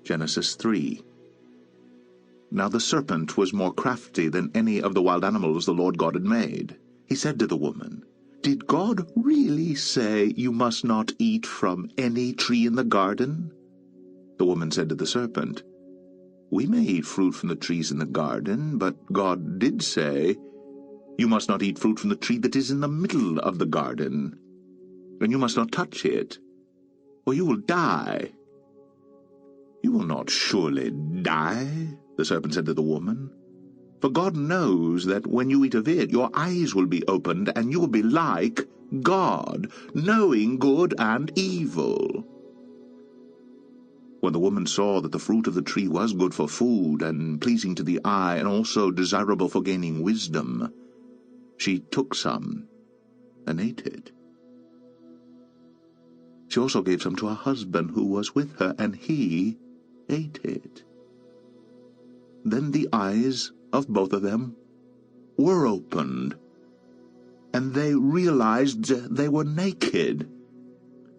Genesis 3. Now the serpent was more crafty than any of the wild animals the Lord God had made. He said to the woman, "Did God really say you must not eat from any tree in the garden?" The woman said to the serpent, "We may eat fruit from the trees in the garden, but God did say, 'You must not eat fruit from the tree that is in the middle of the garden, and you must not touch it, or you will die.'" "You will not surely die," the serpent said to the woman, "for God knows that when you eat of it, your eyes will be opened, and you will be like God, knowing good and evil." When the woman saw that the fruit of the tree was good for food, and pleasing to the eye, and also desirable for gaining wisdom, she took some and ate it. She also gave some to her husband who was with her, and he ate it. Then the eyes of both of them were opened, and they realized they were naked.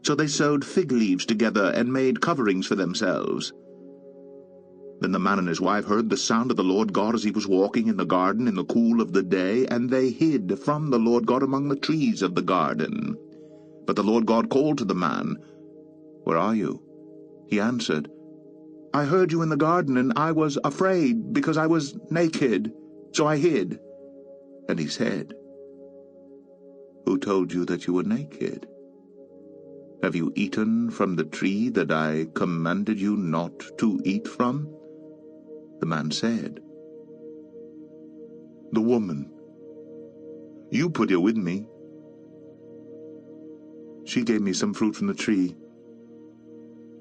So they sewed fig leaves together and made coverings for themselves. Then the man and his wife heard the sound of the Lord God as he was walking in the garden in the cool of the day, and they hid from the Lord God among the trees of the garden. But the Lord God called to the man, "Where are you?" He answered, "I heard you in the garden, and I was afraid, because I was naked, so I hid." And he said, "Who told you that you were naked? Have you eaten from the tree that I commanded you not to eat from?" The man said, "The woman you put here with me, she gave me some fruit from the tree,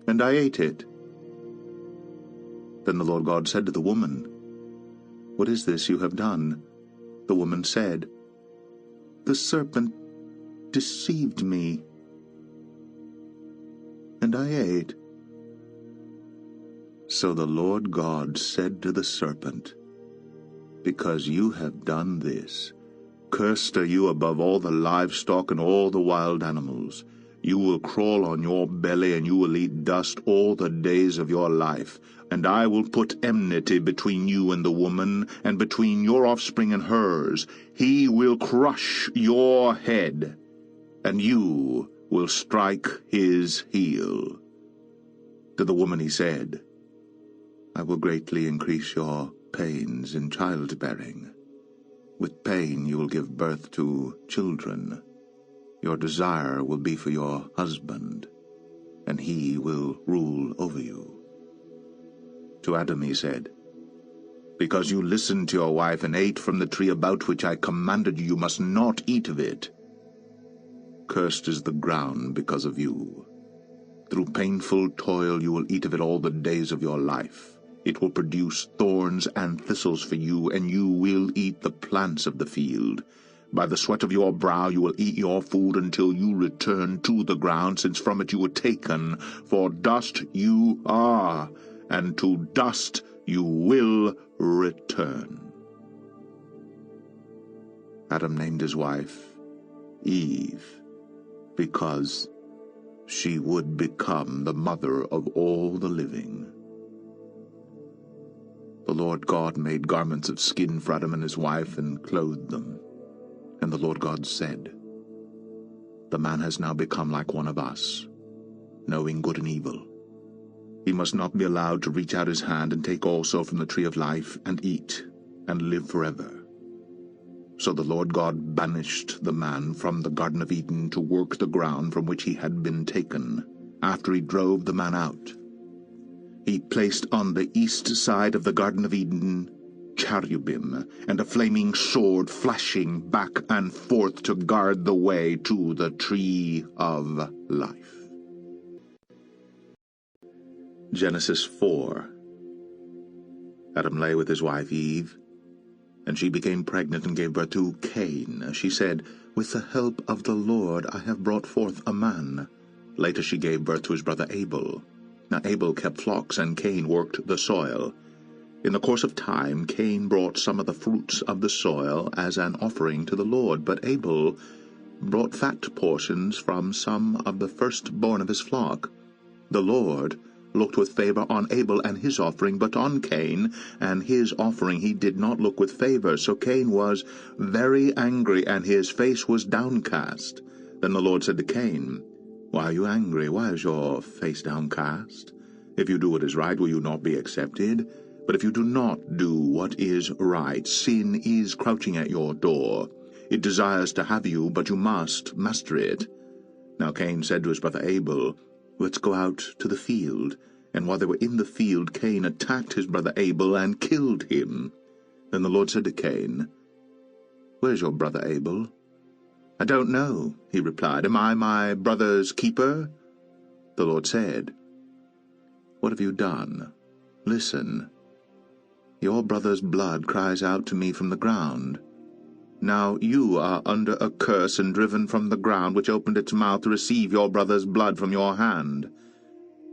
and I ate it." Then the Lord God said to the woman, "What is this you have done?" The woman said, "The serpent deceived me, and I ate." So the Lord God said to the serpent, "Because you have done this, cursed are you above all the livestock and all the wild animals. You will crawl on your belly, and you will eat dust all the days of your life. And I will put enmity between you and the woman, and between your offspring and hers. He will crush your head, and you will strike his heel." To the woman he said, "I will greatly increase your pains in childbearing. With pain you will give birth to children. Your desire will be for your husband, and he will rule over you." To Adam he said, "Because you listened to your wife and ate from the tree about which I commanded you, you must not eat of it. Cursed is the ground because of you. Through painful toil you will eat of it all the days of your life. It will produce thorns and thistles for you, and you will eat the plants of the field. By the sweat of your brow you will eat your food until you return to the ground, since from it you were taken. For dust you are, and to dust you will return." Adam named his wife Eve, because she would become the mother of all the living. The Lord God made garments of skin for Adam and his wife and clothed them. And the Lord God said, "The man has now become like one of us, knowing good and evil. He must not be allowed to reach out his hand and take also from the tree of life and eat and live forever." So the Lord God banished the man from the Garden of Eden to work the ground from which he had been taken, after he drove the man out. He placed on the east side of the Garden of Eden cherubim, and a flaming sword flashing back and forth to guard the way to the tree of life. Genesis 4. Adam lay with his wife Eve, and she became pregnant and gave birth to Cain. She said, "With the help of the Lord I have brought forth a man." Later she gave birth to his brother Abel. Now Abel kept flocks, and Cain worked the soil. In the course of time, Cain brought some of the fruits of the soil as an offering to the Lord, but Abel brought fat portions from some of the firstborn of his flock. The Lord looked with favor on Abel and his offering, but on Cain and his offering he did not look with favor. So Cain was very angry, and his face was downcast. Then the Lord said to Cain, "Why are you angry? Why is your face downcast? If you do what is right, will you not be accepted? But if you do not do what is right, sin is crouching at your door. It desires to have you, but you must master it." Now Cain said to his brother Abel, "Let's go out to the field." And while they were in the field, Cain attacked his brother Abel and killed him. Then the Lord said to Cain, "Where's your brother Abel?" "I don't know," he replied. "Am I my brother's keeper?" The Lord said, "What have you done? Listen. Your brother's blood cries out to me from the ground. Now you are under a curse and driven from the ground, which opened its mouth to receive your brother's blood from your hand.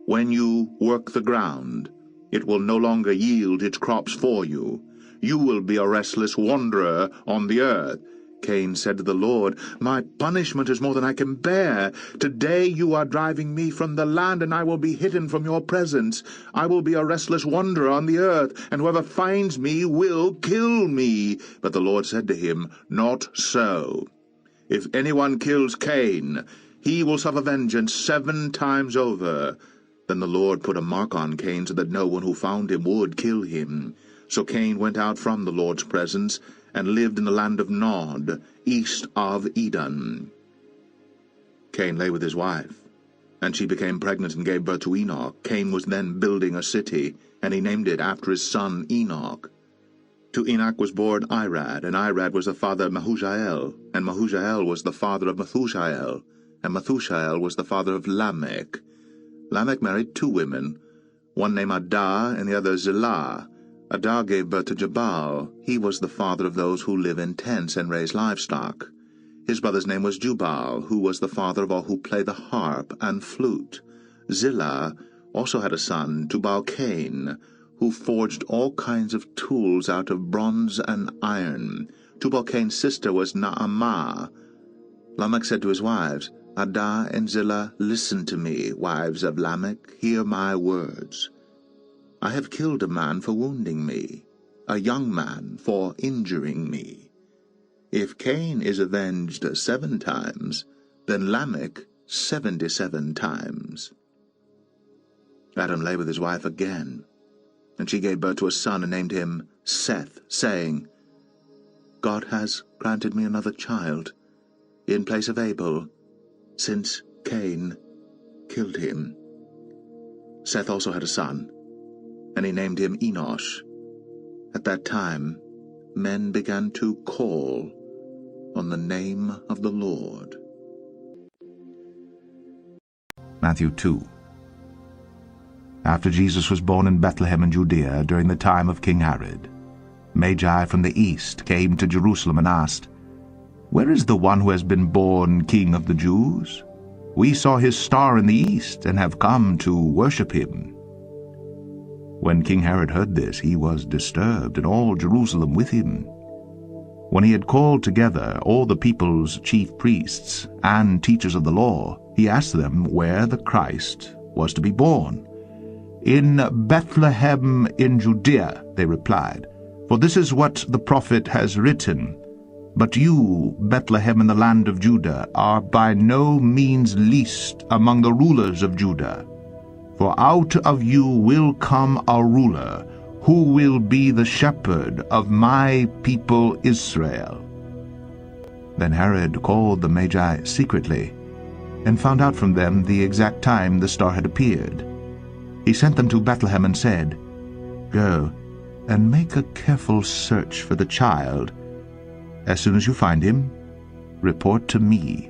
When you work the ground, it will no longer yield its crops for you. You will be a restless wanderer on the earth." Cain said to the Lord, "My punishment is more than I can bear. Today you are driving me from the land, and I will be hidden from your presence. I will be a restless wanderer on the earth, and whoever finds me will kill me." But the Lord said to him, "Not so. If anyone kills Cain, he will suffer vengeance 7 times over." Then the Lord put a mark on Cain, so that no one who found him would kill him. So Cain went out from the Lord's presence, and lived in the land of Nod, east of Eden. Cain lay with his wife, and she became pregnant and gave birth to Enoch. Cain was then building a city, and he named it after his son Enoch. To Enoch was born Irad, and Irad was the father of Mehujael, and Mehujael was the father of Methushael, and Methushael was the father of Lamech. Lamech married 2 women, one named Adah and the other Zillah. Adah gave birth to Jabal. He was the father of those who live in tents and raise livestock. His brother's name was Jubal, who was the father of all who play the harp and flute. Zillah also had a son, Tubal-Cain, who forged all kinds of tools out of bronze and iron. Tubal-Cain's sister was Naamah. Lamech said to his wives, "Adah and Zillah, listen to me, wives of Lamech, hear my words. I have killed a man for wounding me, a young man for injuring me. If Cain is avenged 7 times, then Lamech 77 times. Adam lay with his wife again, and she gave birth to a son and named him Seth, saying, "God has granted me another child in place of Abel, since Cain killed him." Seth also had a son, and he named him Enosh. At that time, men began to call on the name of the Lord. Matthew 2. After Jesus was born in Bethlehem in Judea during the time of King Herod, Magi from the east came to Jerusalem and asked, "Where is the one who has been born King of the Jews? We saw his star in the east and have come to worship him." When King Herod heard this, he was disturbed, and all Jerusalem with him. When he had called together all the people's chief priests and teachers of the law, he asked them where the Christ was to be born. "In Bethlehem in Judea," they replied, "for this is what the prophet has written. But you, Bethlehem in the land of Judah, are by no means least among the rulers of Judah. For out of you will come a ruler, who will be the shepherd of my people Israel." Then Herod called the Magi secretly, and found out from them the exact time the star had appeared. He sent them to Bethlehem and said, "Go and make a careful search for the child. As soon as you find him, report to me,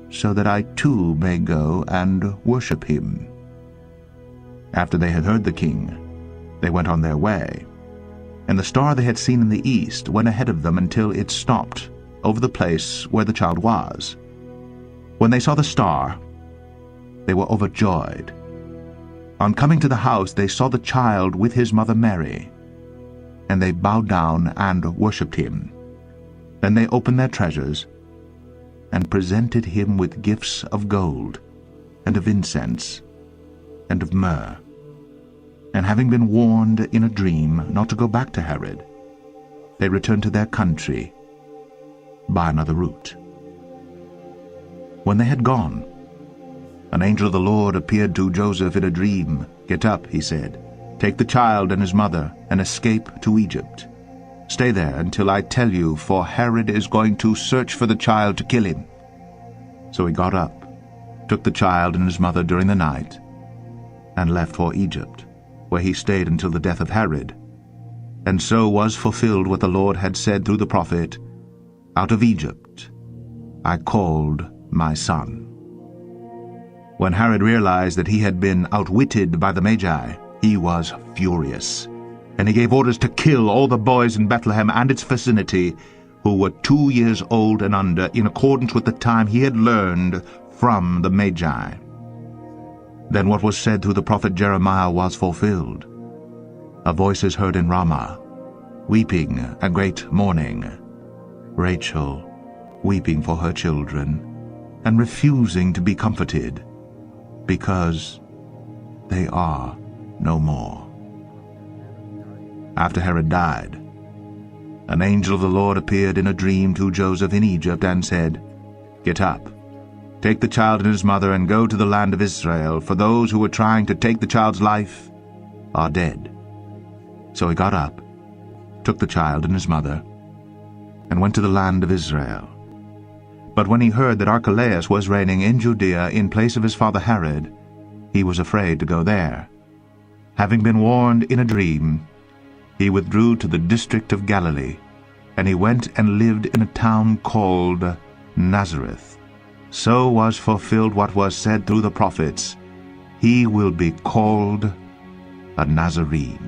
so that I too may go and worship him." After they had heard the king, they went on their way, and the star they had seen in the east went ahead of them until it stopped over the place where the child was. When they saw the star, they were overjoyed. On coming to the house, they saw the child with his mother Mary, and they bowed down and worshipped him. Then they opened their treasures and presented him with gifts of gold, and of incense, and of myrrh. And having been warned in a dream not to go back to Herod, they returned to their country by another route. When they had gone, an angel of the Lord appeared to Joseph in a dream. "Get up," he said, "take the child and his mother, and escape to Egypt. Stay there until I tell you, for Herod is going to search for the child to kill him." So he got up, took the child and his mother during the night, and left for Egypt, where he stayed until the death of Herod. And so was fulfilled what the Lord had said through the prophet, "Out of Egypt I called my son." When Herod realized that he had been outwitted by the Magi, he was furious, and he gave orders to kill all the boys in Bethlehem and its vicinity who were 2 years old and under, in accordance with the time he had learned from the Magi. Then what was said through the prophet Jeremiah was fulfilled. "A voice is heard in Ramah, weeping and great mourning, Rachel weeping for her children, and refusing to be comforted, because they are no more." After Herod died, an angel of the Lord appeared in a dream to Joseph in Egypt and said, "Get up, take the child and his mother, and go to the land of Israel, for those who were trying to take the child's life are dead." So he got up, took the child and his mother, and went to the land of Israel. But when he heard that Archelaus was reigning in Judea in place of his father Herod, he was afraid to go there. Having been warned in a dream, he withdrew to the district of Galilee, and he went and lived in a town called Nazareth. So was fulfilled what was said through the prophets, "He will be called a Nazarene."